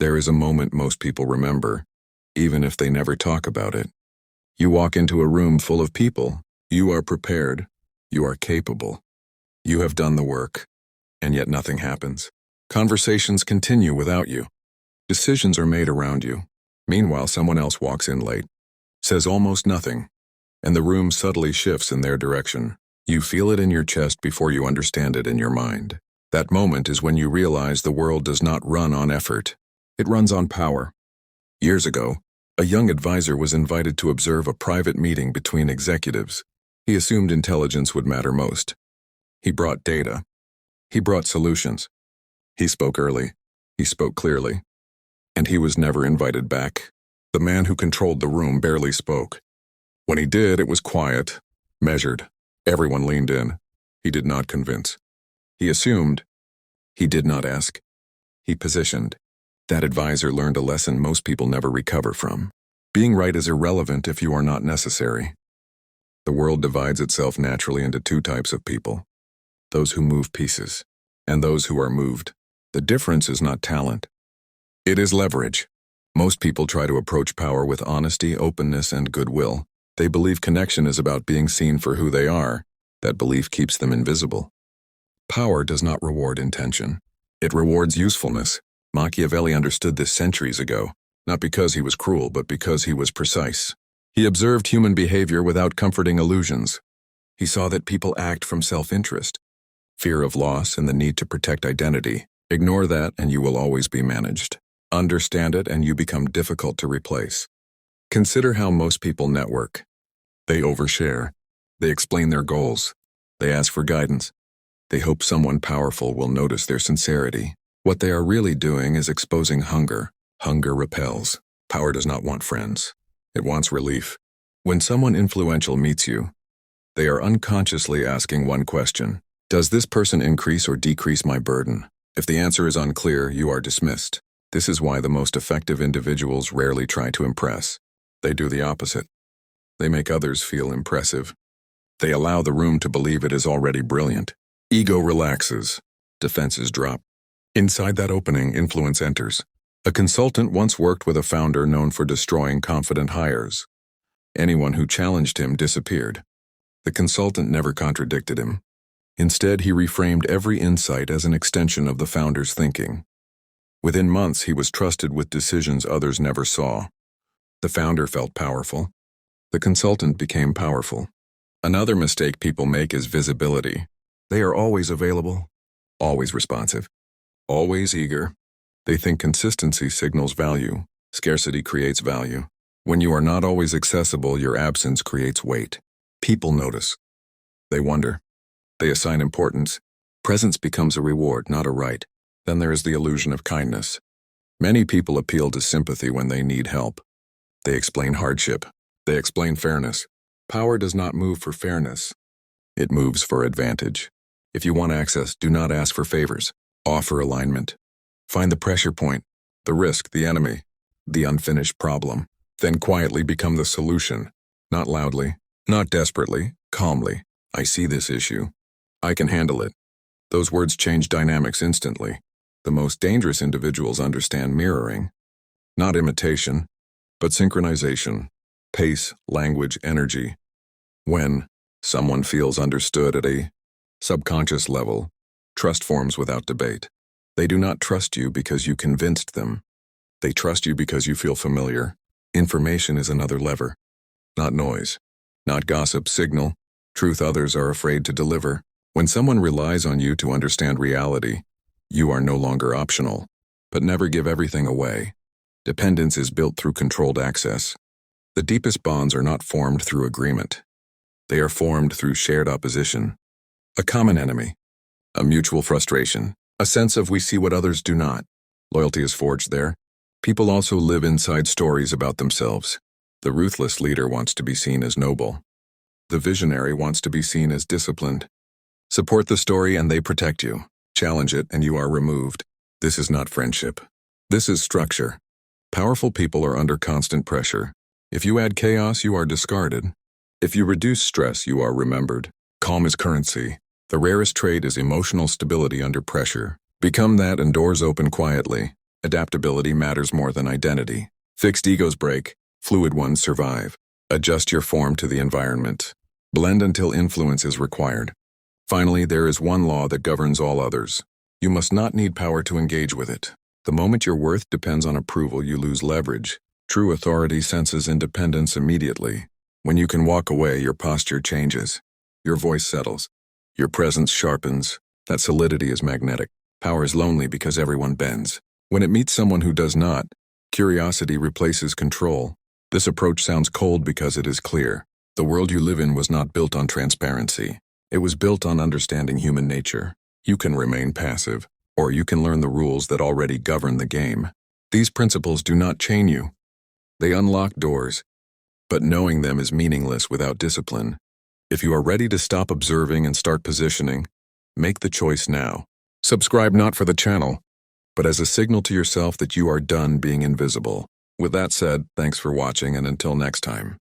There is a moment most people remember, even if they never talk about it. You walk into a room full of people. You are prepared. You are capable. You have done the work, and yet nothing happens. Conversations continue without you. Decisions are made around you. Meanwhile, someone else walks in late, says almost nothing, and the room subtly shifts in their direction. You feel it in your chest before you understand it in your mind. That moment is when you realize the world does not run on effort. It runs on power. Years ago, a young advisor was invited to observe a private meeting between executives. He assumed intelligence would matter most. He brought data. He brought solutions. He spoke early. He spoke clearly. And he was never invited back. The man who controlled the room barely spoke. When he did, it was quiet, measured. Everyone leaned in. He did not convince. He assumed. He did not ask. He positioned. That advisor learned a lesson most people never recover from. Being right is irrelevant if you are not necessary. The world divides itself naturally into two types of people: those who move pieces, and those who are moved. The difference is not talent. It is leverage. Most people try to approach power with honesty, openness, and goodwill. They believe connection is about being seen for who they are. That belief keeps them invisible. Power does not reward intention. It rewards usefulness. Machiavelli understood this centuries ago, not because he was cruel, but because he was precise. He observed human behavior without comforting illusions. He saw that people act from self-interest, fear of loss, and the need to protect identity. Ignore that and you will always be managed. Understand it and you become difficult to replace. Consider how most people network. They overshare. They explain their goals. They ask for guidance. They hope someone powerful will notice their sincerity. What they are really doing is exposing hunger. Hunger repels. Power does not want friends. It wants relief. When someone influential meets you, they are unconsciously asking one question: does this person increase or decrease my burden? If the answer is unclear, you are dismissed. This is why the most effective individuals rarely try to impress. They do the opposite. They make others feel impressive. They allow the room to believe it is already brilliant. Ego relaxes. Defenses drop. Inside that opening, influence enters. A consultant once worked with a founder known for destroying confident hires. Anyone who challenged him disappeared. The consultant never contradicted him. Instead, he reframed every insight as an extension of the founder's thinking. Within months, he was trusted with decisions others never saw. The founder felt powerful. The consultant became powerful. Another mistake people make is visibility. They are always available, always responsive, always eager. They think consistency signals value. Scarcity creates value. When you are not always accessible, your absence creates weight. People notice. They wonder. They assign importance. Presence becomes a reward, not a right. Then there is the illusion of kindness. Many people appeal to sympathy when they need help. They explain hardship. They explain fairness. Power does not move for fairness. It moves for advantage. If you want access, do not ask for favors. Offer alignment. Find the pressure point, the risk, the enemy, the unfinished problem. Then quietly become the solution. Not loudly, not desperately, calmly. I see this issue. I can handle it. Those words change dynamics instantly. The most dangerous individuals understand mirroring. Not imitation, but synchronization. Pace, language, energy. When someone feels understood at a subconscious level, trust forms without debate. They do not trust you because you convinced them. They trust you because you feel familiar. Information is another lever. Not noise. Not gossip, signal. Truth others are afraid to deliver. When someone relies on you to understand reality, you are no longer optional. But never give everything away. Dependence is built through controlled access. The deepest bonds are not formed through agreement. They are formed through shared opposition. A common enemy. A mutual frustration. A sense of we see what others do not. Loyalty is forged there. People also live inside stories about themselves. The ruthless leader wants to be seen as noble. The visionary wants to be seen as disciplined. Support the story and they protect you. Challenge it and you are removed. This is not friendship. This is structure. Powerful people are under constant pressure. If you add chaos, you are discarded. If you reduce stress, you are remembered. Calm is currency. The rarest trait is emotional stability under pressure. Become that and doors open quietly. Adaptability matters more than identity. Fixed egos break, fluid ones survive. Adjust your form to the environment. Blend until influence is required. Finally, there is one law that governs all others. You must not need power to engage with it. The moment your worth depends on approval, you lose leverage. True authority senses independence immediately. When you can walk away, your posture changes. Your voice settles. Your presence sharpens. That solidity is magnetic. Power is lonely because everyone bends. When it meets someone who does not, curiosity replaces control. This approach sounds cold because it is clear. The world you live in was not built on transparency. It was built on understanding human nature. You can remain passive, or you can learn the rules that already govern the game. These principles do not chain you. They unlock doors, but knowing them is meaningless without discipline. If you are ready to stop observing and start positioning, make the choice now. Subscribe not for the channel, but as a signal to yourself that you are done being invisible. With that said, thanks for watching, and until next time.